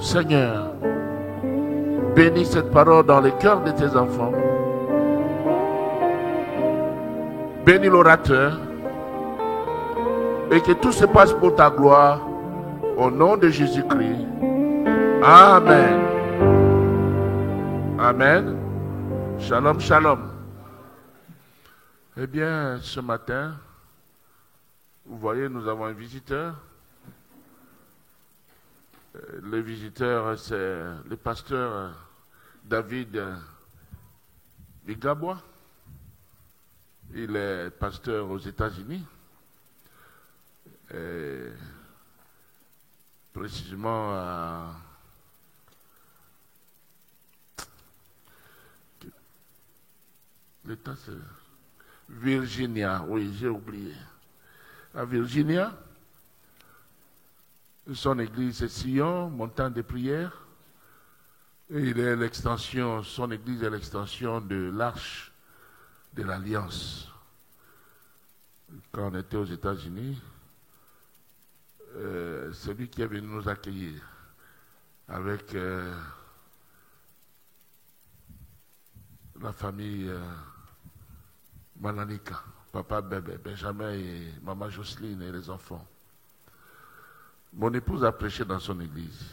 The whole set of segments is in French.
Seigneur, bénis cette parole dans les cœurs de tes enfants. Bénis l'orateur. Et que tout se passe pour ta gloire. Au nom de Jésus-Christ. Amen. Amen. Shalom, shalom. Eh bien, ce matin, vous voyez, nous avons un visiteur. Le visiteur, c'est le pasteur David Bigabois. Il est pasteur aux États-Unis. Précisément à l'État, c'est Virginia. Oui, j'ai oublié. À Virginia. Son église est Sion, montagne de prière. Et il est l'extension, son église est l'extension de l'arche de l'Alliance. Quand on était aux États-Unis, c'est lui qui est venu nous accueillir avec la famille Mananika, papa Bébé, Benjamin et maman Jocelyne et les enfants. Mon épouse a prêché dans son église.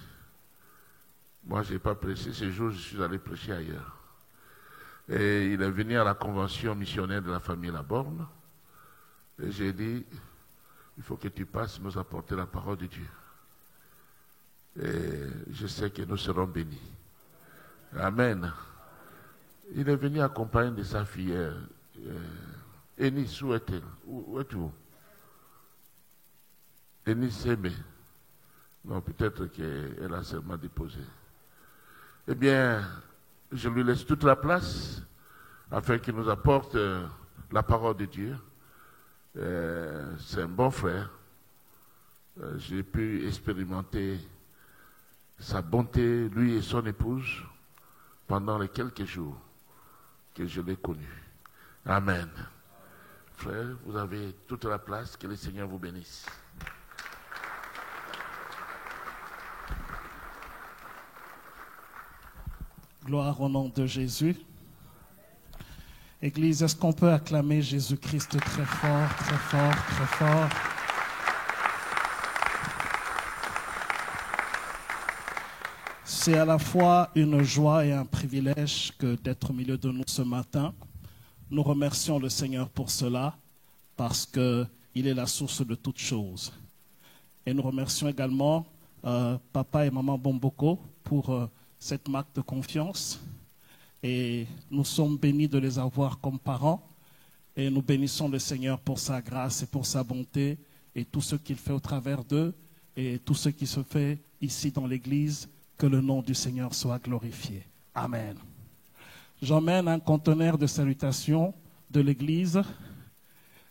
Moi, je n'ai pas prêché. Ce jour, je suis allé prêcher ailleurs. Et il est venu à la convention missionnaire de la famille Laborne. Et j'ai dit, il faut que tu passes nous apporter la parole de Dieu. Et je sais que nous serons bénis. Amen. Il est venu accompagné de sa fille. Enis, où est-elle? Où es-tu? Enis Aimé. Non, peut-être qu'elle a seulement déposé. Eh bien, je lui laisse toute la place afin qu'il nous apporte la parole de Dieu. C'est un bon frère. J'ai pu expérimenter sa bonté, lui et son épouse, pendant les quelques jours que je l'ai connu. Amen. Frère, vous avez toute la place. Que le Seigneur vous bénisse. Gloire au nom de Jésus. Église, est-ce qu'on peut acclamer Jésus-Christ très fort, très fort, très fort? C'est à la fois une joie et un privilège que d'être au milieu de nous ce matin. Nous remercions le Seigneur pour cela, parce qu'il est la source de toutes choses. Et nous remercions également papa et maman Bomboko pour cette marque de confiance. Et nous sommes bénis de les avoir comme parents. Et nous bénissons le Seigneur pour sa grâce et pour sa bonté et tout ce qu'il fait au travers d'eux et tout ce qui se fait ici dans l'Église. Que le nom du Seigneur soit glorifié. Amen. J'emmène un conteneur de salutations de l'Église,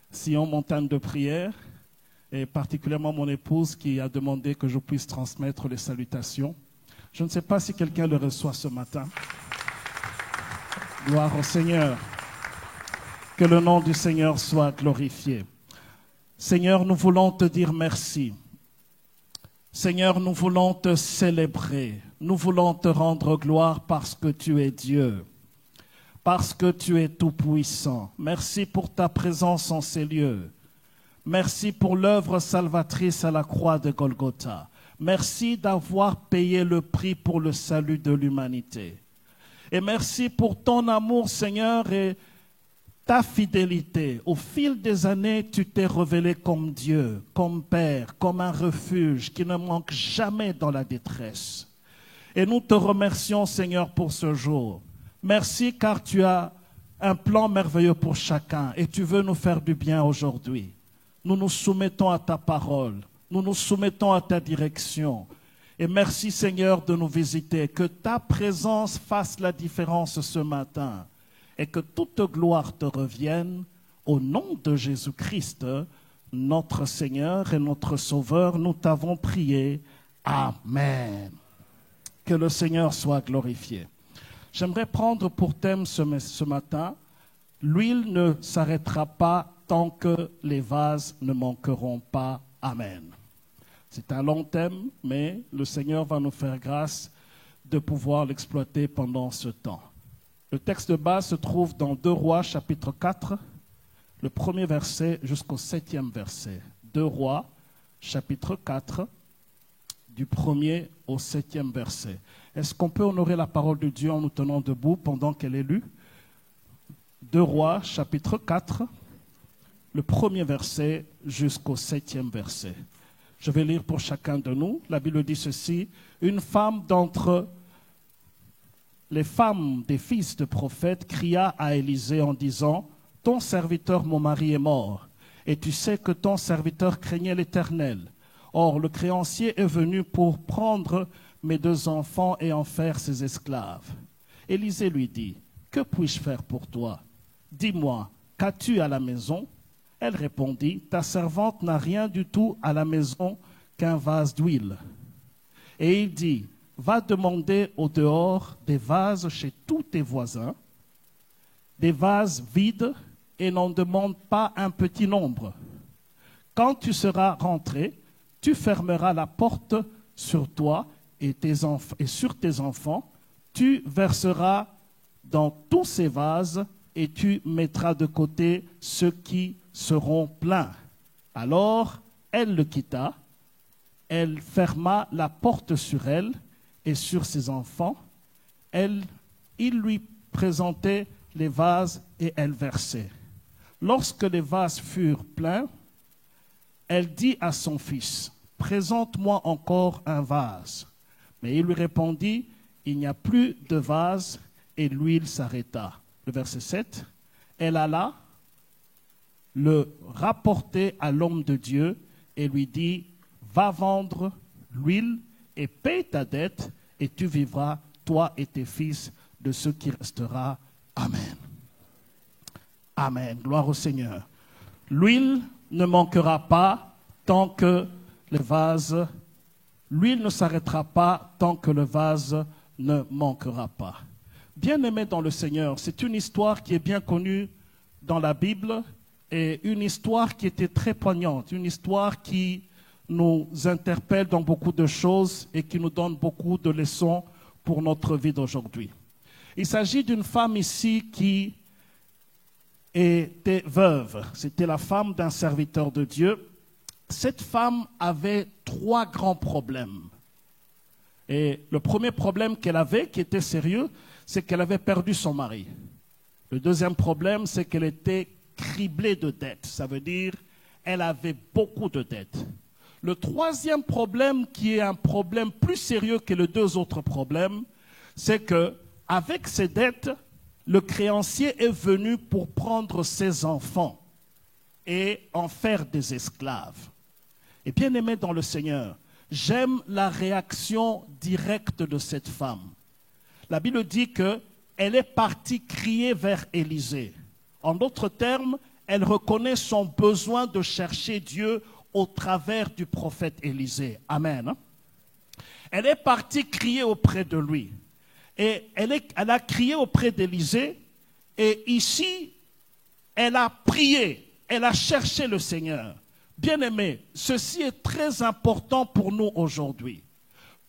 Sion Montagne de prière, et particulièrement mon épouse qui a demandé que je puisse transmettre les salutations. Je ne sais pas si quelqu'un le reçoit ce matin. Gloire au Seigneur. Que le nom du Seigneur soit glorifié. Seigneur, nous voulons te dire merci. Seigneur, nous voulons te célébrer. Nous voulons te rendre gloire parce que tu es Dieu. Parce que tu es tout-puissant. Merci pour ta présence en ces lieux. Merci pour l'œuvre salvatrice à la croix de Golgotha. Merci d'avoir payé le prix pour le salut de l'humanité. Et merci pour ton amour, Seigneur, et ta fidélité. Au fil des années, tu t'es révélé comme Dieu, comme Père, comme un refuge qui ne manque jamais dans la détresse. Et nous te remercions, Seigneur, pour ce jour. Merci car tu as un plan merveilleux pour chacun et tu veux nous faire du bien aujourd'hui. Nous nous soumettons à ta parole. Nous nous soumettons à ta direction. Et merci, Seigneur, de nous visiter. Que ta présence fasse la différence ce matin. Et que toute gloire te revienne au nom de Jésus-Christ, notre Seigneur et notre Sauveur. Nous t'avons prié. Amen. Que le Seigneur soit glorifié. J'aimerais prendre pour thème ce matin, l'huile ne s'arrêtera pas tant que les vases ne manqueront pas. Amen. C'est un long thème, mais le Seigneur va nous faire grâce de pouvoir l'exploiter pendant ce temps. Le texte de base se trouve dans 2 Rois, chapitre 4, le premier verset jusqu'au 7e verset. 2 Rois, chapitre 4, du 1er au 7e verset. Est-ce qu'on peut honorer la parole de Dieu en nous tenant debout pendant qu'elle est lue? 2 Rois, chapitre 4, le premier verset jusqu'au 7e verset. Je vais lire pour chacun de nous. La Bible dit ceci: une femme d'entre les femmes des fils de prophètes cria à Élisée en disant: ton serviteur, mon mari, est mort, et tu sais que ton serviteur craignait l'Éternel. Or, le créancier est venu pour prendre mes 2 enfants et en faire ses esclaves. Élisée lui dit: que puis-je faire pour toi? Dis-moi, qu'as-tu à la maison? Elle répondit: ta servante n'a rien du tout à la maison qu'un vase d'huile. Et il dit: va demander au dehors des vases chez tous tes voisins, des vases vides, et n'en demande pas un petit nombre. Quand tu seras rentré, tu fermeras la porte sur toi et sur tes enfants, tu verseras dans tous ces vases et tu mettras de côté ceux qui seront pleins. Alors, elle le quitta, elle ferma la porte sur elle et sur ses enfants. Il lui présentait les vases et elle versait. Lorsque les vases furent pleins, elle dit à son fils: présente-moi encore un vase. Mais il lui répondit: il n'y a plus de vase, et l'huile s'arrêta. Le verset 7, elle alla le rapporter à l'homme de Dieu et lui dit: va vendre l'huile et paye ta dette, et tu vivras, toi et tes fils, de ce qui restera. Amen. Amen. Gloire au Seigneur. L'huile ne manquera pas tant que le vase, l'huile ne s'arrêtera pas tant que le vase ne manquera pas. Bien-aimés dans le Seigneur, c'est une histoire qui est bien connue dans la Bible et une histoire qui était très poignante, une histoire qui nous interpelle dans beaucoup de choses et qui nous donne beaucoup de leçons pour notre vie d'aujourd'hui. Il s'agit d'une femme ici qui était veuve. C'était la femme d'un serviteur de Dieu. Cette femme avait 3 grands problèmes. Et le premier problème qu'elle avait, qui était sérieux, c'est qu'elle avait perdu son mari. Le deuxième problème, c'est qu'elle était criblée de dettes. Ça veut dire qu'elle avait beaucoup de dettes. Le troisième problème, qui est un problème plus sérieux que les 2 autres problèmes, c'est qu'avec ses dettes, le créancier est venu pour prendre ses enfants et en faire des esclaves. Et bien aimé dans le Seigneur, j'aime la réaction directe de cette femme. La Bible dit qu'elle est partie crier vers Élisée. En d'autres termes, elle reconnaît son besoin de chercher Dieu au travers du prophète Élisée. Amen. Elle est partie crier auprès de lui. Et elle a crié auprès d'Élisée. Et ici, elle a prié. Elle a cherché le Seigneur. Bien-aimés, ceci est très important pour nous aujourd'hui.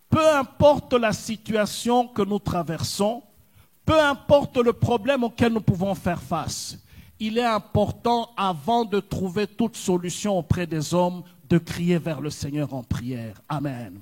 Peu importe la situation que nous traversons, peu importe le problème auquel nous pouvons faire face, il est important, avant de trouver toute solution auprès des hommes, de crier vers le Seigneur en prière. Amen.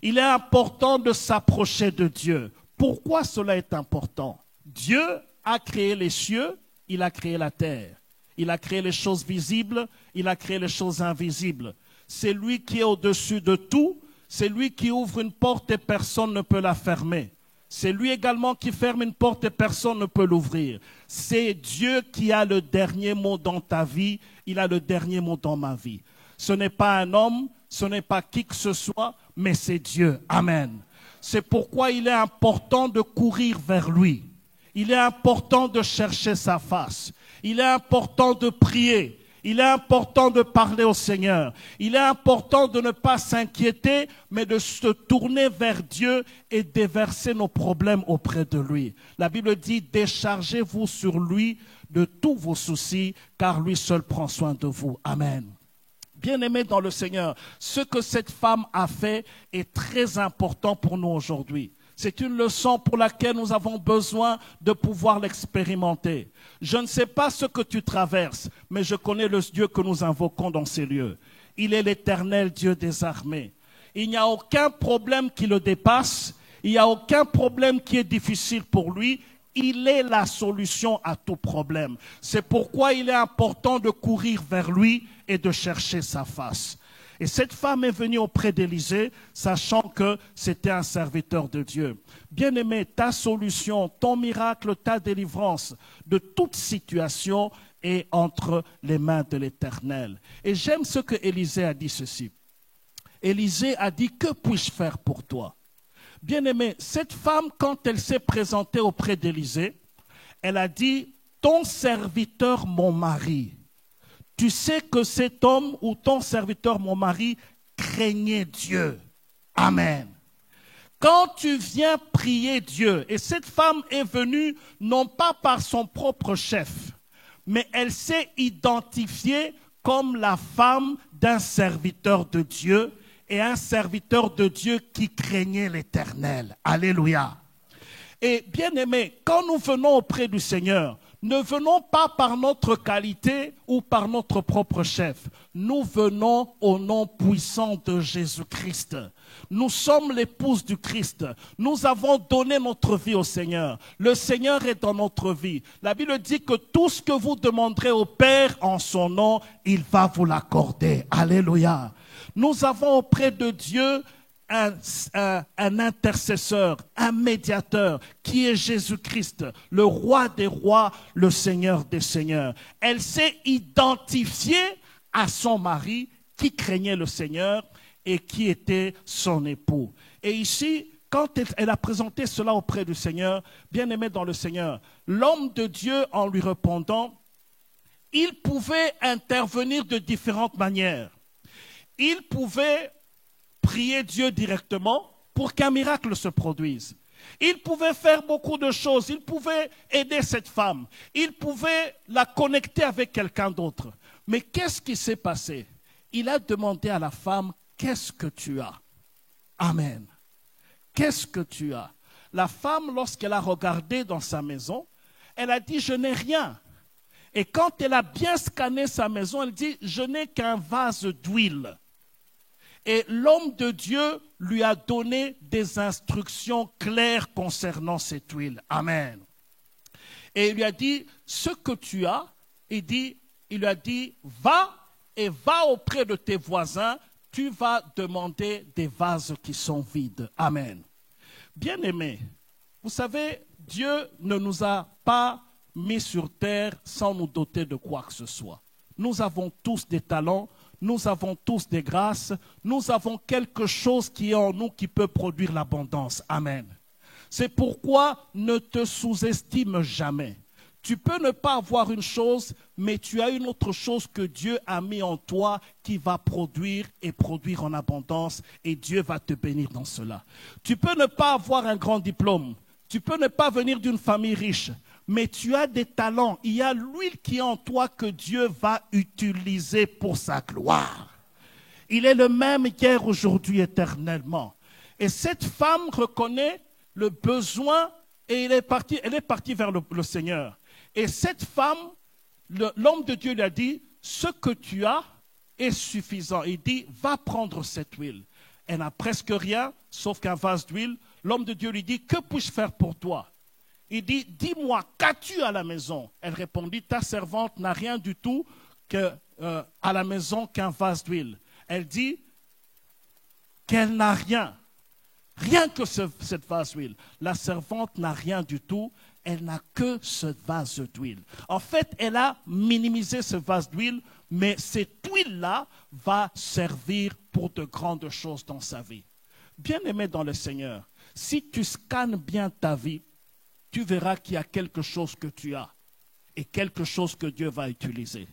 Il est important de s'approcher de Dieu. Pourquoi cela est important? Dieu a créé les cieux, il a créé la terre. Il a créé les choses visibles, il a créé les choses invisibles. C'est lui qui est au-dessus de tout, c'est lui qui ouvre une porte et personne ne peut la fermer. C'est lui également qui ferme une porte et personne ne peut l'ouvrir. C'est Dieu qui a le dernier mot dans ta vie, il a le dernier mot dans ma vie. Ce n'est pas un homme, ce n'est pas qui que ce soit, mais c'est Dieu. Amen. C'est pourquoi il est important de courir vers lui. Il est important de chercher sa face. Il est important de prier. Il est important de parler au Seigneur. Il est important de ne pas s'inquiéter, mais de se tourner vers Dieu et déverser nos problèmes auprès de lui. La Bible dit: déchargez-vous sur lui de tous vos soucis, car lui seul prend soin de vous. Amen. Bien-aimés dans le Seigneur, ce que cette femme a fait est très important pour nous aujourd'hui. C'est une leçon pour laquelle nous avons besoin de pouvoir l'expérimenter. Je ne sais pas ce que tu traverses, mais je connais le Dieu que nous invoquons dans ces lieux. Il est l'Éternel Dieu des armées. Il n'y a aucun problème qui le dépasse. Il n'y a aucun problème qui est difficile pour lui. Il est la solution à tout problème. C'est pourquoi il est important de courir vers lui et de chercher sa face. Et cette femme est venue auprès d'Élisée, sachant que c'était un serviteur de Dieu. Bien-aimé, ta solution, ton miracle, ta délivrance de toute situation est entre les mains de l'Éternel. Et j'aime ce que Élisée a dit ceci. Élisée a dit, que puis-je faire pour toi? Bien-aimé, cette femme, quand elle s'est présentée auprès d'Élisée, elle a dit, ton serviteur, mon mari. Tu sais que cet homme ou ton serviteur, mon mari, craignait Dieu. Amen. Quand tu viens prier Dieu, et cette femme est venue non pas par son propre chef, mais elle s'est identifiée comme la femme d'un serviteur de Dieu et un serviteur de Dieu qui craignait l'Éternel. Alléluia. Et bien aimé, quand nous venons auprès du Seigneur, ne venons pas par notre qualité ou par notre propre chef. Nous venons au nom puissant de Jésus-Christ. Nous sommes l'épouse du Christ. Nous avons donné notre vie au Seigneur. Le Seigneur est dans notre vie. La Bible dit que tout ce que vous demanderez au Père en son nom, il va vous l'accorder. Alléluia. Nous avons auprès de Dieu un intercesseur, un médiateur, qui est Jésus-Christ, le roi des rois, le Seigneur des seigneurs. Elle s'est identifiée à son mari qui craignait le Seigneur et qui était son époux. Et ici, quand elle a présenté cela auprès du Seigneur, bien-aimé dans le Seigneur, l'homme de Dieu, en lui répondant, il pouvait intervenir de différentes manières. Il pouvait prier Dieu directement pour qu'un miracle se produise. Il pouvait faire beaucoup de choses. Il pouvait aider cette femme. Il pouvait la connecter avec quelqu'un d'autre. Mais qu'est-ce qui s'est passé? Il a demandé à la femme, qu'est-ce que tu as? Amen. Qu'est-ce que tu as? La femme, lorsqu'elle a regardé dans sa maison, elle a dit, je n'ai rien. Et quand elle a bien scanné sa maison, elle dit, je n'ai qu'un vase d'huile. Et l'homme de Dieu lui a donné des instructions claires concernant cette huile. Amen. Et il lui a dit, ce que tu as, il lui a dit, va auprès de tes voisins, tu vas demander des vases qui sont vides. Amen. Bien-aimés, vous savez, Dieu ne nous a pas mis sur terre sans nous doter de quoi que ce soit. Nous avons tous des talents. Nous avons tous des grâces, nous avons quelque chose qui est en nous qui peut produire l'abondance. Amen. C'est pourquoi ne te sous-estime jamais. Tu peux ne pas avoir une chose, mais tu as une autre chose que Dieu a mis en toi qui va produire et produire en abondance et Dieu va te bénir dans cela. Tu peux ne pas avoir un grand diplôme, tu peux ne pas venir d'une famille riche, mais tu as des talents. Il y a l'huile qui est en toi que Dieu va utiliser pour sa gloire. Il est le même hier, aujourd'hui, éternellement. Et cette femme reconnaît le besoin et elle est partie vers le Seigneur. Et cette femme, l'homme de Dieu lui a dit, ce que tu as est suffisant. Il dit, va prendre cette huile. Elle n'a presque rien, sauf qu'un vase d'huile. L'homme de Dieu lui dit, que puis-je faire pour toi? Il dit, dis-moi, qu'as-tu à la maison? Elle répondit, ta servante n'a rien du tout à la maison qu'un vase d'huile. Elle dit qu'elle n'a rien, rien que cette vase d'huile. La servante n'a rien du tout, elle n'a que ce vase d'huile. En fait, elle a minimisé ce vase d'huile, mais cette huile-là va servir pour de grandes choses dans sa vie. Bien-aimé dans le Seigneur, si tu scannes bien ta vie, tu verras qu'il y a quelque chose que tu as et quelque chose que Dieu va utiliser.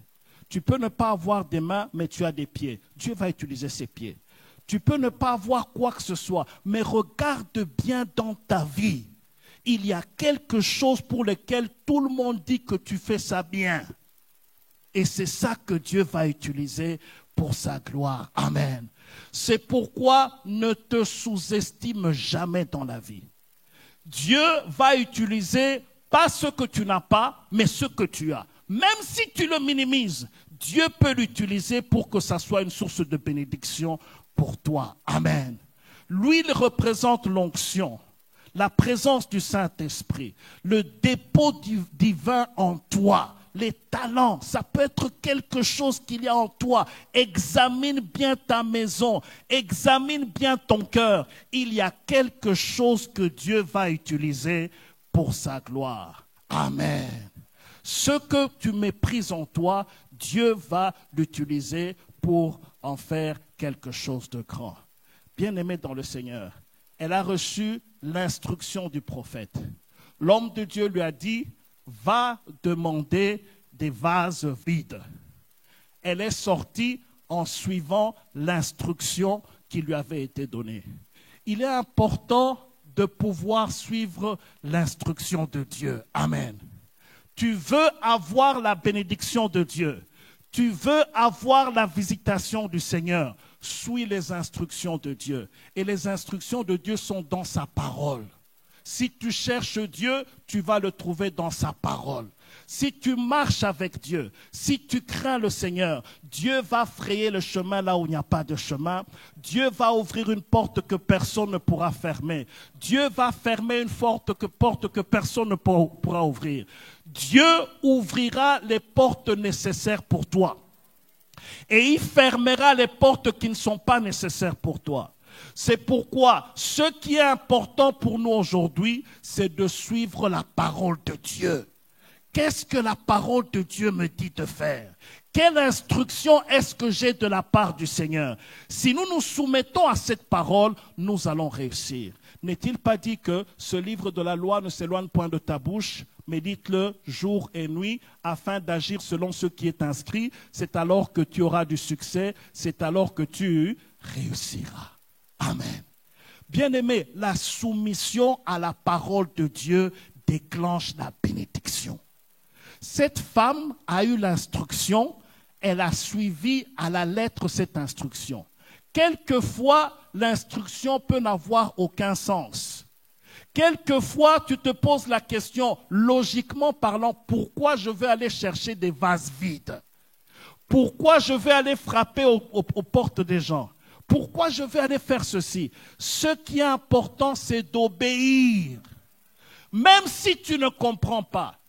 Tu peux ne pas avoir des mains, mais tu as des pieds. Dieu va utiliser ses pieds. Tu peux ne pas avoir quoi que ce soit, mais regarde bien dans ta vie. Il y a quelque chose pour lequel tout le monde dit que tu fais ça bien. Et c'est ça que Dieu va utiliser pour sa gloire. Amen. C'est pourquoi ne te sous-estime jamais dans la vie. Dieu va utiliser pas ce que tu n'as pas, mais ce que tu as. Même si tu le minimises, Dieu peut l'utiliser pour que ça soit une source de bénédiction pour toi. Amen. L'huile représente l'onction, la présence du Saint-Esprit, le dépôt divin en toi, les talents. Ça peut être quelque chose qu'il y a en toi. Examine bien ta maison, examine bien ton cœur. Il y a quelque chose que Dieu va utiliser pour sa gloire. Amen. Ce que tu méprises en toi, Dieu va l'utiliser pour en faire quelque chose de grand. Bien-aimée dans le Seigneur, elle a reçu l'instruction du prophète. L'homme de Dieu lui a dit, va demander des vases vides. Elle est sortie en suivant l'instruction qui lui avait été donnée. Il est important de pouvoir suivre l'instruction de Dieu. Amen. Tu veux avoir la bénédiction de Dieu. Tu veux avoir la visitation du Seigneur. Suis les instructions de Dieu. Et les instructions de Dieu sont dans sa parole. Si tu cherches Dieu, tu vas le trouver dans sa parole. Si tu marches avec Dieu, si tu crains le Seigneur, Dieu va frayer le chemin là où il n'y a pas de chemin. Dieu va ouvrir une porte que personne ne pourra fermer. Dieu va fermer une porte que personne ne pourra ouvrir. Dieu ouvrira les portes nécessaires pour toi. Et il fermera les portes qui ne sont pas nécessaires pour toi. C'est pourquoi ce qui est important pour nous aujourd'hui, c'est de suivre la parole de Dieu. Qu'est-ce que la parole de Dieu me dit de faire? Quelle instruction est-ce que j'ai de la part du Seigneur? Si nous nous soumettons à cette parole, nous allons réussir. N'est-il pas dit que ce livre de la loi ne s'éloigne point de ta bouche? Médite-le jour et nuit afin d'agir selon ce qui est inscrit. C'est alors que tu auras du succès, c'est alors que tu réussiras. Amen. Bien-aimé, la soumission à la parole de Dieu déclenche la bénédiction. Cette femme a eu l'instruction, elle a suivi à la lettre cette instruction. Quelquefois, l'instruction peut n'avoir aucun sens. Quelquefois, tu te poses la question, logiquement parlant, pourquoi je vais aller chercher des vases vides? Pourquoi je vais aller frapper aux portes des gens? Pourquoi je vais aller faire ceci? Ce qui est important, c'est d'obéir. Même si tu ne comprends pas.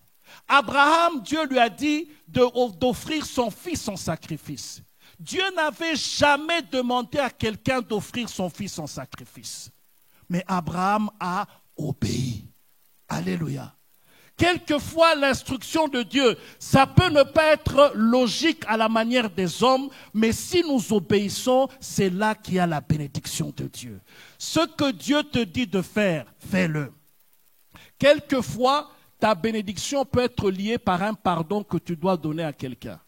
Abraham, Dieu lui a dit d'offrir son fils en sacrifice. Dieu n'avait jamais demandé à quelqu'un d'offrir son fils en sacrifice. Mais Abraham a obéi. Alléluia. Quelquefois, l'instruction de Dieu, ça peut ne pas être logique à la manière des hommes, mais si nous obéissons, c'est là qu'il y a la bénédiction de Dieu. Ce que Dieu te dit de faire, fais-le. Quelquefois, ta bénédiction peut être liée par un pardon que tu dois donner à quelqu'un.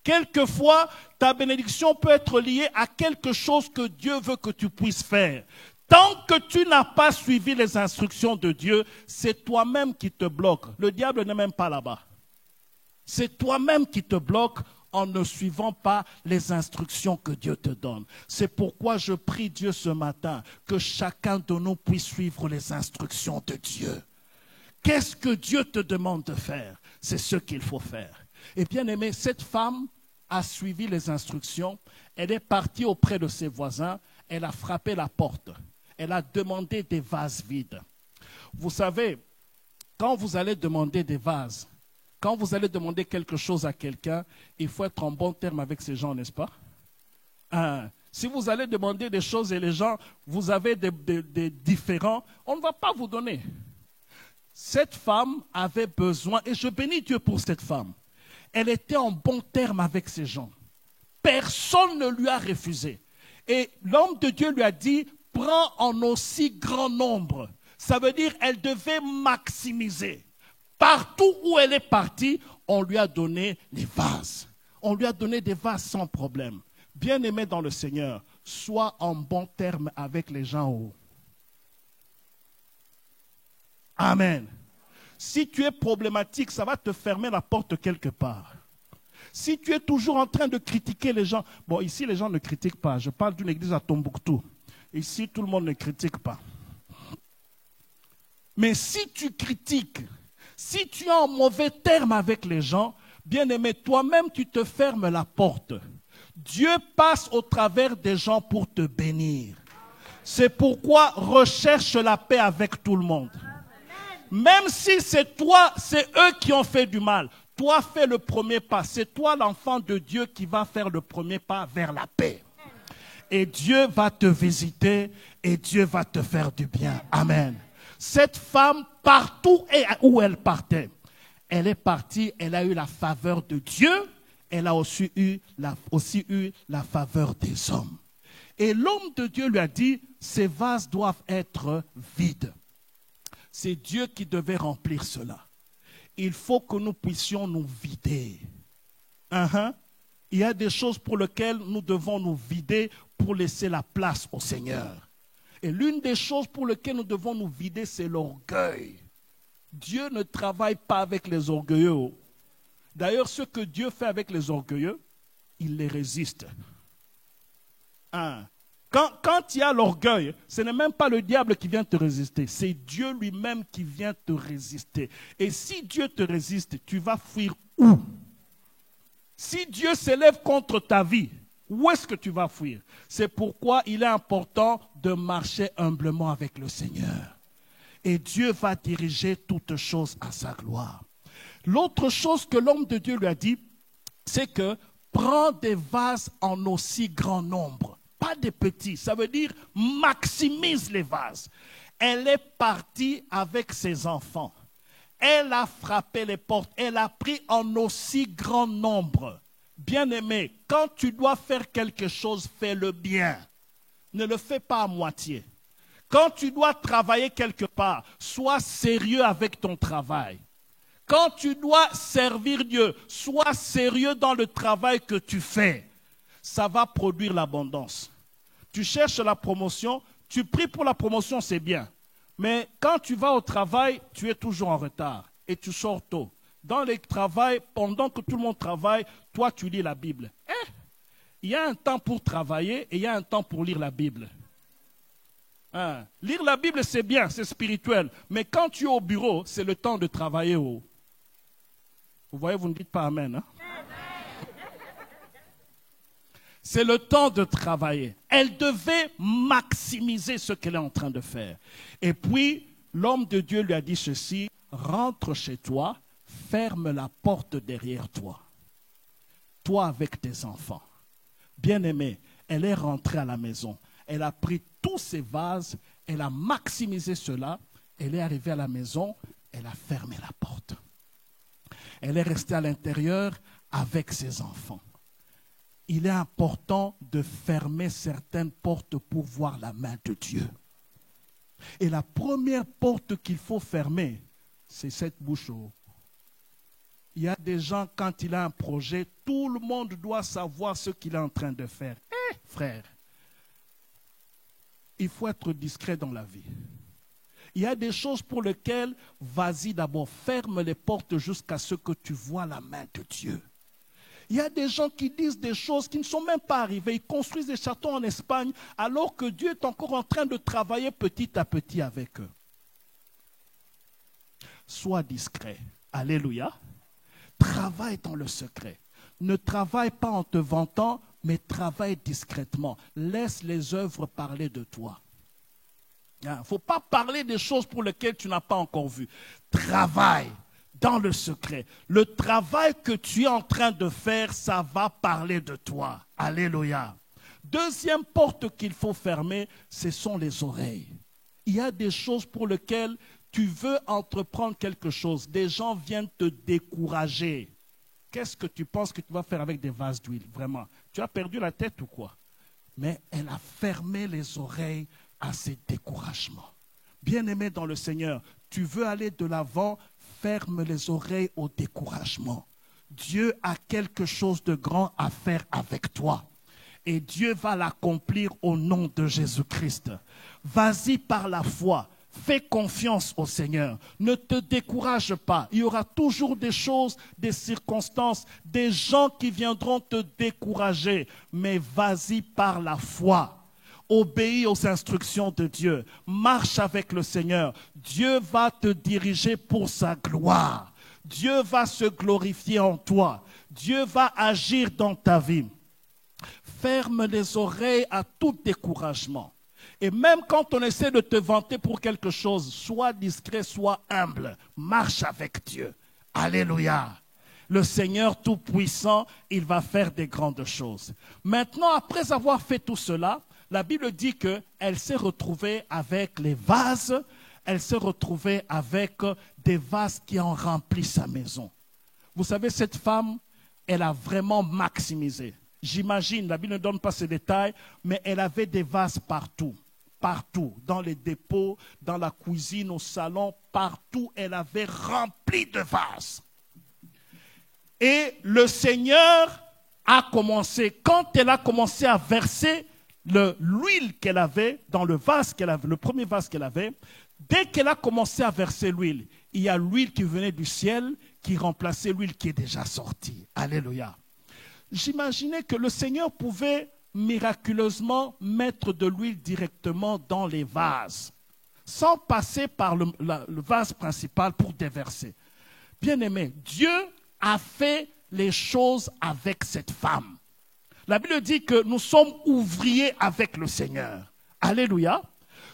Quelquefois, ta bénédiction peut être liée à quelque chose que Dieu veut que tu puisses faire. Tant que tu n'as pas suivi les instructions de Dieu, c'est toi-même qui te bloque. Le diable n'est même pas là-bas. C'est toi-même qui te bloque en ne suivant pas les instructions que Dieu te donne. C'est pourquoi je prie Dieu ce matin que chacun de nous puisse suivre les instructions de Dieu. Qu'est-ce que Dieu te demande de faire? C'est ce qu'il faut faire. Et bien aimé, cette femme a suivi les instructions. Elle est partie auprès de ses voisins. Elle a frappé la porte. Elle a demandé des vases vides. Vous savez, quand vous allez demander des vases, quand vous allez demander quelque chose à quelqu'un, il faut être en bon terme avec ces gens, n'est-ce pas? Si vous allez demander des choses et les gens, vous avez des différends, on ne va pas vous donner. Cette femme avait besoin, et je bénis Dieu pour cette femme, elle était en bon terme avec ces gens. Personne ne lui a refusé. Et l'homme de Dieu lui a dit, prends en aussi grand nombre. Ça veut dire qu'elle devait maximiser. Partout où elle est partie, on lui a donné les vases. On lui a donné des vases sans problème. Bien-aimé dans le Seigneur, sois en bon terme avec les gens haut. Amen. Si tu es problématique, ça va te fermer la porte quelque part. Si tu es toujours en train de critiquer les gens, bon, ici les gens ne critiquent pas, je parle d'une église à Tombouctou. Ici, tout le monde ne critique pas. Mais si tu critiques, si tu es en mauvais terme avec les gens, bien-aimé, toi-même, tu te fermes la porte. Dieu passe au travers des gens pour te bénir. C'est pourquoi recherche la paix avec tout le monde. Même si c'est toi, c'est eux qui ont fait du mal. Toi, fais le premier pas. C'est toi, l'enfant de Dieu, qui va faire le premier pas vers la paix. Et Dieu va te visiter et Dieu va te faire du bien. Amen. Cette femme, partout où elle partait, elle est partie, elle a eu la faveur de Dieu, elle a aussi eu la faveur des hommes. Et l'homme de Dieu lui a dit, ces vases doivent être vides. C'est Dieu qui devait remplir cela. Il faut que nous puissions nous vider. Il y a des choses pour lesquelles nous devons nous vider pour laisser la place au Seigneur. Et l'une des choses pour lesquelles nous devons nous vider, c'est l'orgueil. Dieu ne travaille pas avec les orgueilleux. D'ailleurs, ce que Dieu fait avec les orgueilleux, il les résiste. Quand il y a l'orgueil, ce n'est même pas le diable qui vient te résister, c'est Dieu lui-même qui vient te résister. Et si Dieu te résiste, tu vas fuir où? Si Dieu s'élève contre ta vie, où est-ce que tu vas fuir? C'est pourquoi il est important de marcher humblement avec le Seigneur. Et Dieu va diriger toutes choses à sa gloire. L'autre chose que l'homme de Dieu lui a dit, c'est que prends des vases en aussi grand nombre. Pas des petits, ça veut dire maximise les vases. Elle est partie avec ses enfants. Elle a frappé les portes. Elle a pris en aussi grand nombre. Bien-aimé, quand tu dois faire quelque chose, fais-le bien. Ne le fais pas à moitié. Quand tu dois travailler quelque part, sois sérieux avec ton travail. Quand tu dois servir Dieu, sois sérieux dans le travail que tu fais. Ça va produire l'abondance. Tu cherches la promotion, tu pries pour la promotion, c'est bien. Mais quand tu vas au travail, tu es toujours en retard et tu sors tôt. Dans le travail, pendant que tout le monde travaille, toi tu lis la Bible. Il y a un temps pour travailler et il y a un temps pour lire la Bible. Lire la Bible, c'est bien, c'est spirituel. Mais quand tu es au bureau, c'est le temps de travailler. Vous voyez, vous ne dites pas Amen. C'est le temps de travailler. Elle devait maximiser ce qu'elle est en train de faire. Et puis, l'homme de Dieu lui a dit ceci, rentre chez toi, ferme la porte derrière toi. Toi avec tes enfants. Bien-aimée, elle est rentrée à la maison. Elle a pris tous ses vases, elle a maximisé cela. Elle est arrivée à la maison, elle a fermé la porte. Elle est restée à l'intérieur avec ses enfants. Il est important de fermer certaines portes pour voir la main de Dieu. Et la première porte qu'il faut fermer, c'est cette bouche. Il y a des gens, quand il a un projet, tout le monde doit savoir ce qu'il est en train de faire. Frère, il faut être discret dans la vie. Il y a des choses pour lesquelles, vas-y d'abord, ferme les portes jusqu'à ce que tu vois la main de Dieu. Il y a des gens qui disent des choses qui ne sont même pas arrivées. Ils construisent des châteaux en Espagne alors que Dieu est encore en train de travailler petit à petit avec eux. Sois discret. Alléluia. Travaille dans le secret. Ne travaille pas en te vantant, mais travaille discrètement. Laisse les œuvres parler de toi. Il ne faut pas parler des choses pour lesquelles tu n'as pas encore vu. Travaille dans le secret. Le travail que tu es en train de faire, ça va parler de toi. Alléluia. Deuxième porte qu'il faut fermer, ce sont les oreilles. Il y a des choses pour lesquelles tu veux entreprendre quelque chose. Des gens viennent te décourager. Qu'est-ce que tu penses que tu vas faire avec des vases d'huile? Vraiment, tu as perdu la tête ou quoi? Mais elle a fermé les oreilles à ces découragements. Bien-aimé dans le Seigneur, tu veux aller de l'avant, ferme les oreilles au découragement. Dieu a quelque chose de grand à faire avec toi. Et Dieu va l'accomplir au nom de Jésus-Christ. Vas-y par la foi. Fais confiance au Seigneur. Ne te décourage pas. Il y aura toujours des choses, des circonstances, des gens qui viendront te décourager. Mais vas-y par la foi. Obéis aux instructions de Dieu. Marche avec le Seigneur. Dieu va te diriger pour sa gloire. Dieu va se glorifier en toi. Dieu va agir dans ta vie. Ferme les oreilles à tout découragement. Et même quand on essaie de te vanter pour quelque chose, sois discret, sois humble. Marche avec Dieu. Alléluia. Le Seigneur Tout-Puissant, il va faire des grandes choses. Maintenant, après avoir fait tout cela, la Bible dit qu'elle s'est retrouvée avec les vases. Elle s'est retrouvée avec des vases qui ont rempli sa maison. Vous savez, cette femme, elle a vraiment maximisé. J'imagine, la Bible ne donne pas ces détails, mais elle avait des vases partout. Partout, dans les dépôts, dans la cuisine, au salon, partout, elle avait rempli de vases. Et le Seigneur a commencé, quand elle a commencé à verser l'huile qu'elle avait dans le vase qu'elle avait, le premier vase qu'elle avait, dès qu'elle a commencé à verser l'huile, il y a l'huile qui venait du ciel qui remplaçait l'huile qui est déjà sortie. Alléluia. J'imaginais que le Seigneur pouvait miraculeusement mettre de l'huile directement dans les vases, sans passer par le vase principal pour déverser. Bien-aimé, Dieu a fait les choses avec cette femme. La Bible dit que nous sommes ouvriers avec le Seigneur. Alléluia.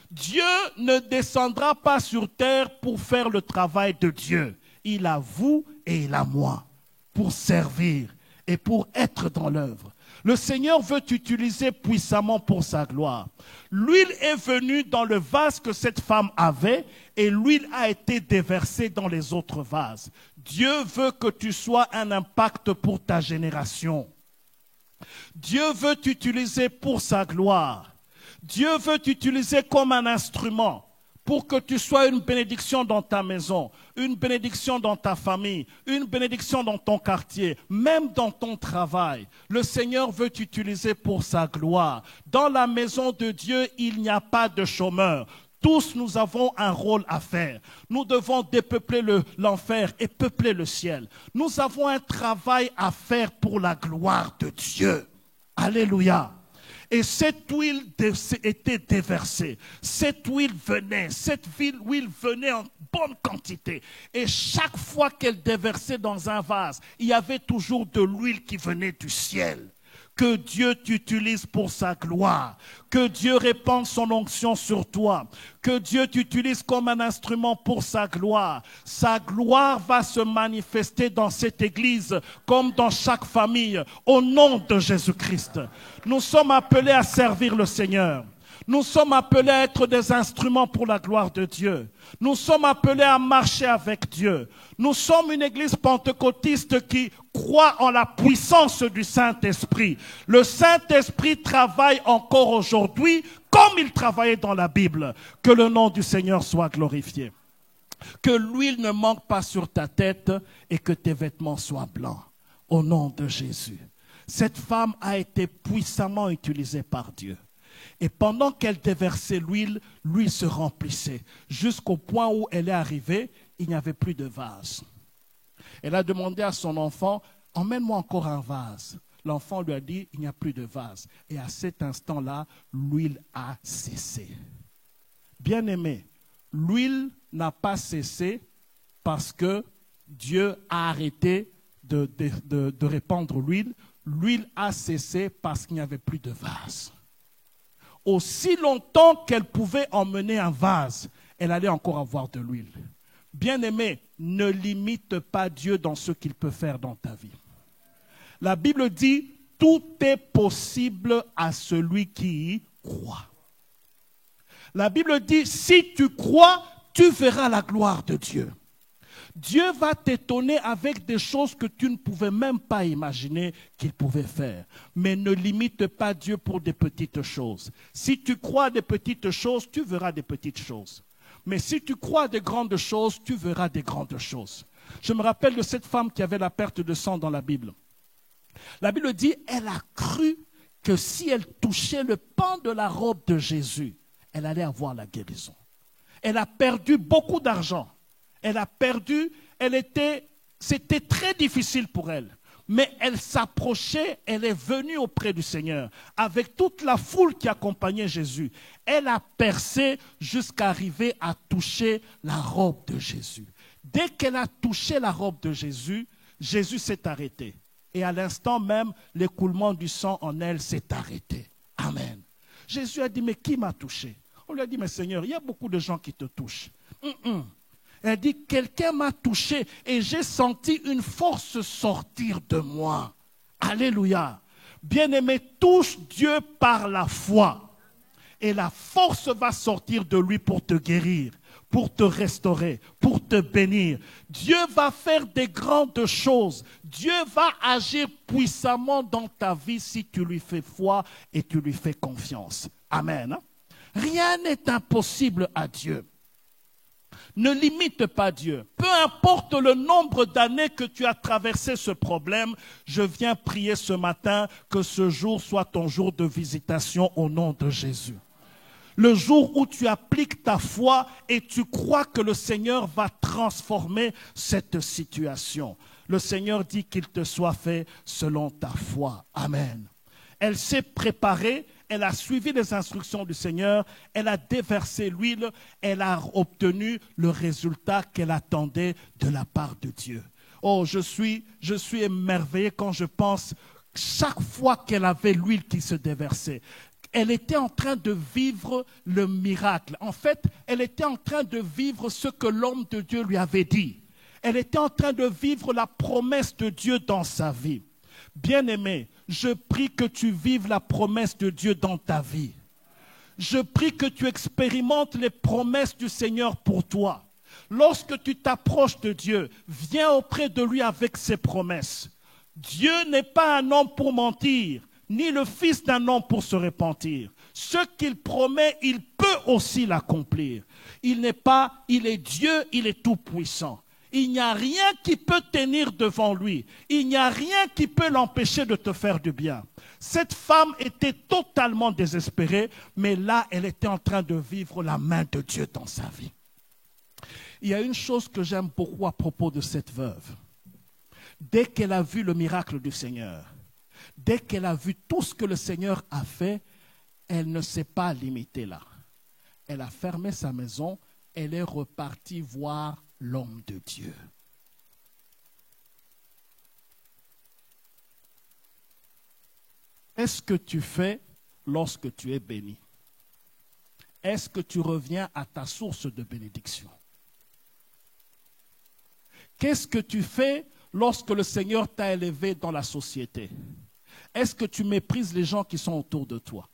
Dieu ne descendra pas sur terre pour faire le travail de Dieu. Il a vous et il a moi pour servir et pour être dans l'œuvre. Le Seigneur veut t'utiliser puissamment pour sa gloire. L'huile est venue dans le vase que cette femme avait et l'huile a été déversée dans les autres vases. Dieu veut que tu sois un impact pour ta génération. Dieu veut t'utiliser pour sa gloire. Dieu veut t'utiliser comme un instrument pour que tu sois une bénédiction dans ta maison, une bénédiction dans ta famille, une bénédiction dans ton quartier, même dans ton travail. Le Seigneur veut t'utiliser pour sa gloire. Dans la maison de Dieu, il n'y a pas de chômeurs. Tous, nous avons un rôle à faire. Nous devons dépeupler l'enfer et peupler le ciel. Nous avons un travail à faire pour la gloire de Dieu. Alléluia. Et cette huile était déversée. Cette huile venait en bonne quantité. Et chaque fois qu'elle déversait dans un vase, il y avait toujours de l'huile qui venait du ciel. Que Dieu t'utilise pour sa gloire. Que Dieu répande son onction sur toi. Que Dieu t'utilise comme un instrument pour sa gloire. Sa gloire va se manifester dans cette église comme dans chaque famille au nom de Jésus-Christ. Nous sommes appelés à servir le Seigneur. Nous sommes appelés à être des instruments pour la gloire de Dieu. Nous sommes appelés à marcher avec Dieu. Nous sommes une église pentecôtiste qui croit en la puissance du Saint-Esprit. Le Saint-Esprit travaille encore aujourd'hui comme il travaillait dans la Bible. Que le nom du Seigneur soit glorifié. Que l'huile ne manque pas sur ta tête et que tes vêtements soient blancs. Au nom de Jésus. Cette femme a été puissamment utilisée par Dieu. Et pendant qu'elle déversait l'huile, l'huile se remplissait. Jusqu'au point où elle est arrivée, il n'y avait plus de vase. Elle a demandé à son enfant, emmène-moi encore un vase. L'enfant lui a dit, il n'y a plus de vase. Et à cet instant-là, l'huile a cessé. Bien-aimé, l'huile n'a pas cessé parce que Dieu a arrêté de répandre l'huile. L'huile a cessé parce qu'il n'y avait plus de vase. Aussi longtemps qu'elle pouvait emmener un vase, elle allait encore avoir de l'huile. Bien-aimé, ne limite pas Dieu dans ce qu'il peut faire dans ta vie. La Bible dit, tout est possible à celui qui y croit. La Bible dit, si tu crois, tu verras la gloire de Dieu. Dieu va t'étonner avec des choses que tu ne pouvais même pas imaginer qu'il pouvait faire. Mais ne limite pas Dieu pour des petites choses. Si tu crois à des petites choses, tu verras des petites choses. Mais si tu crois à des grandes choses, tu verras des grandes choses. Je me rappelle de cette femme qui avait la perte de sang dans la Bible. La Bible dit, elle a cru que si elle touchait le pan de la robe de Jésus, elle allait avoir la guérison. Elle a perdu beaucoup d'argent. C'était très difficile pour elle. Mais elle s'approchait, elle est venue auprès du Seigneur, avec toute la foule qui accompagnait Jésus. Elle a percé jusqu'à arriver à toucher la robe de Jésus. Dès qu'elle a touché la robe de Jésus, Jésus s'est arrêté. Et à l'instant même, l'écoulement du sang en elle s'est arrêté. Amen. Jésus a dit, mais qui m'a touché? On lui a dit, mais Seigneur, il y a beaucoup de gens qui te touchent. Elle dit, quelqu'un m'a touché et j'ai senti une force sortir de moi. Alléluia. Bien-aimé, touche Dieu par la foi. Et la force va sortir de lui pour te guérir, pour te restaurer, pour te bénir. Dieu va faire des grandes choses. Dieu va agir puissamment dans ta vie si tu lui fais foi et tu lui fais confiance. Amen. Rien n'est impossible à Dieu. Ne limite pas Dieu. Peu importe le nombre d'années que tu as traversé ce problème, je viens prier ce matin que ce jour soit ton jour de visitation au nom de Jésus. Le jour où tu appliques ta foi et tu crois que le Seigneur va transformer cette situation. Le Seigneur dit qu'il te soit fait selon ta foi. Amen. Elle s'est préparée, elle a suivi les instructions du Seigneur, elle a déversé l'huile, elle a obtenu le résultat qu'elle attendait de la part de Dieu. Oh, je suis émerveillé quand je pense chaque fois qu'elle avait l'huile qui se déversait. Elle était en train de vivre le miracle. En fait, elle était en train de vivre ce que l'homme de Dieu lui avait dit. Elle était en train de vivre la promesse de Dieu dans sa vie. Bien-aimé, je prie que tu vives la promesse de Dieu dans ta vie. Je prie que tu expérimentes les promesses du Seigneur pour toi. Lorsque tu t'approches de Dieu, viens auprès de lui avec ses promesses. Dieu n'est pas un homme pour mentir, ni le fils d'un homme pour se repentir. Ce qu'il promet, il peut aussi l'accomplir. Il est Dieu, il est tout puissant. Il n'y a rien qui peut tenir devant lui. Il n'y a rien qui peut l'empêcher de te faire du bien. Cette femme était totalement désespérée, mais là, elle était en train de vivre la main de Dieu dans sa vie. Il y a une chose que j'aime beaucoup à propos de cette veuve. Dès qu'elle a vu le miracle du Seigneur, dès qu'elle a vu tout ce que le Seigneur a fait, elle ne s'est pas limitée là. Elle a fermé sa maison, elle est repartie voir l'homme de Dieu. Qu'est-ce que tu fais lorsque tu es béni? Est-ce que tu reviens à ta source de bénédiction? Qu'est-ce que tu fais lorsque le Seigneur t'a élevé dans la société? Est-ce que tu méprises les gens qui sont autour de toi?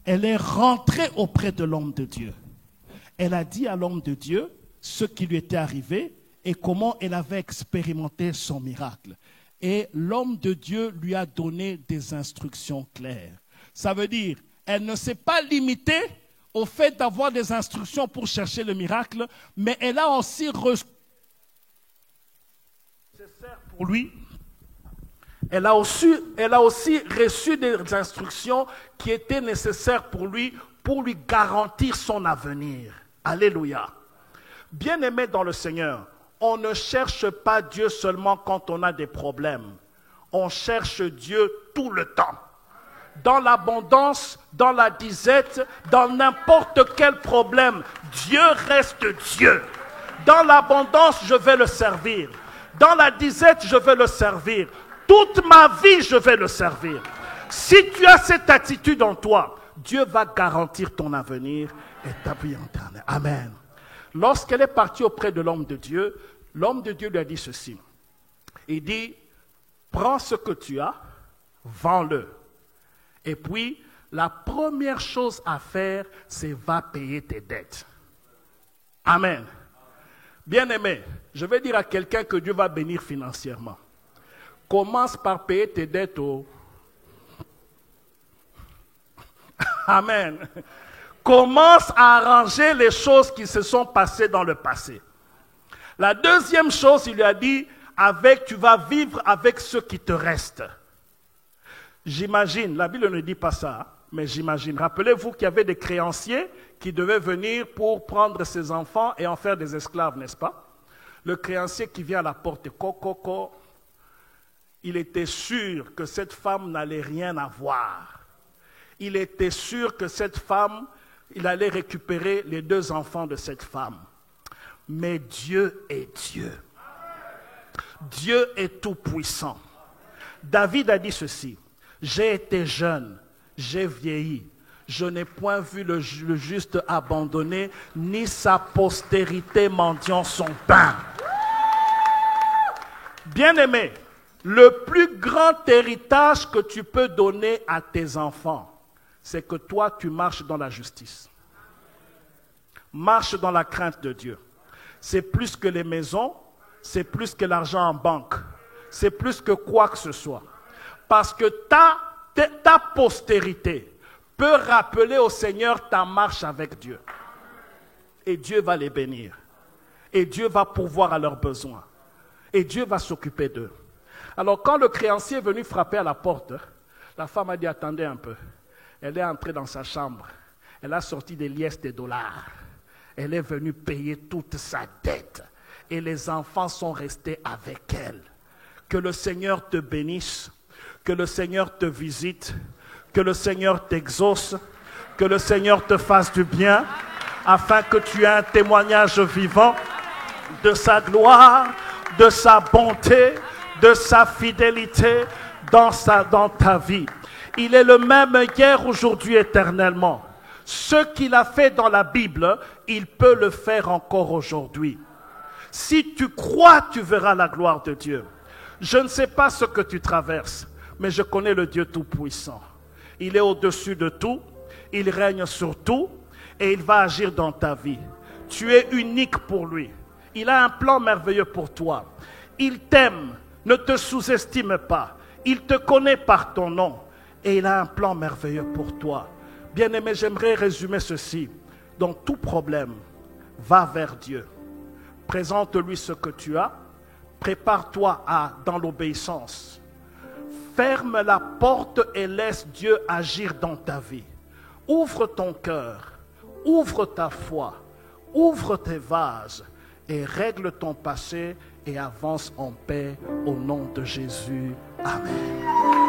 Elle est rentrée auprès de l'homme de Dieu. Elle a dit à l'homme de Dieu ce qui lui était arrivé et comment elle avait expérimenté son miracle. Et l'homme de Dieu lui a donné des instructions claires. Ça veut dire, elle ne s'est pas limitée au fait d'avoir des instructions pour chercher le miracle, mais elle a aussi reçu pour lui. Elle a aussi reçu des instructions qui étaient nécessaires pour lui garantir son avenir. Alléluia. Bien-aimé dans le Seigneur, on ne cherche pas Dieu seulement quand on a des problèmes. On cherche Dieu tout le temps. Dans l'abondance, dans la disette, dans n'importe quel problème, Dieu reste Dieu. Dans l'abondance, je vais le servir. Dans la disette, je vais le servir. Toute ma vie, je vais le servir. Si tu as cette attitude en toi, Dieu va garantir ton avenir et ta vie éternelle. Amen. Lorsqu'elle est partie auprès de l'homme de Dieu lui a dit ceci. Il dit, prends ce que tu as, vends-le. Et puis, la première chose à faire, c'est va payer tes dettes. Amen. Bien-aimé, je vais dire à quelqu'un que Dieu va bénir financièrement. Commence par payer tes dettes au... Amen. Commence à arranger les choses qui se sont passées dans le passé. La deuxième chose, il lui a dit, tu vas vivre avec ce qui te reste. J'imagine, la Bible ne dit pas ça, mais j'imagine. Rappelez-vous qu'il y avait des créanciers qui devaient venir pour prendre ses enfants et en faire des esclaves, n'est-ce pas? Le créancier qui vient à la porte, coco, il était sûr que cette femme n'allait rien avoir. Il était sûr que cette femme, il allait récupérer les 2 enfants de cette femme. Mais Dieu est Dieu. Dieu est tout-puissant. David a dit ceci: j'ai été jeune, j'ai vieilli. Je n'ai point vu le juste abandonné, ni sa postérité mendiant son pain. Bien-aimé, le plus grand héritage que tu peux donner à tes enfants, c'est que toi, tu marches dans la justice. Marche dans la crainte de Dieu. C'est plus que les maisons, c'est plus que l'argent en banque, c'est plus que quoi que ce soit. Parce que ta postérité peut rappeler au Seigneur ta marche avec Dieu. Et Dieu va les bénir. Et Dieu va pourvoir à leurs besoins. Et Dieu va s'occuper d'eux. Alors quand le créancier est venu frapper à la porte, la femme a dit: attendez un peu. Elle est entrée dans sa chambre. Elle a sorti des liesses de dollars. Elle est venue payer toute sa dette. Et les enfants sont restés avec elle. Que le Seigneur te bénisse. Que le Seigneur te visite. Que le Seigneur t'exauce. Que le Seigneur te fasse du bien. Afin que tu aies un témoignage vivant de sa gloire, de sa bonté, de sa fidélité dans ta vie. Il est le même hier, aujourd'hui, éternellement. Ce qu'il a fait dans la Bible, il peut le faire encore aujourd'hui. Si tu crois, tu verras la gloire de Dieu. Je ne sais pas ce que tu traverses, mais je connais le Dieu Tout-Puissant. Il est au-dessus de tout, il règne sur tout et il va agir dans ta vie. Tu es unique pour lui. Il a un plan merveilleux pour toi. Il t'aime, ne te sous-estime pas. Il te connaît par ton nom et il a un plan merveilleux pour toi. Bien-aimé, j'aimerais résumer ceci. Dans tout problème, va vers Dieu. Présente-lui ce que tu as. Prépare-toi dans l'obéissance. Ferme la porte et laisse Dieu agir dans ta vie. Ouvre ton cœur. Ouvre ta foi. Ouvre tes vases. Et règle ton passé et avance en paix au nom de Jésus. Amen.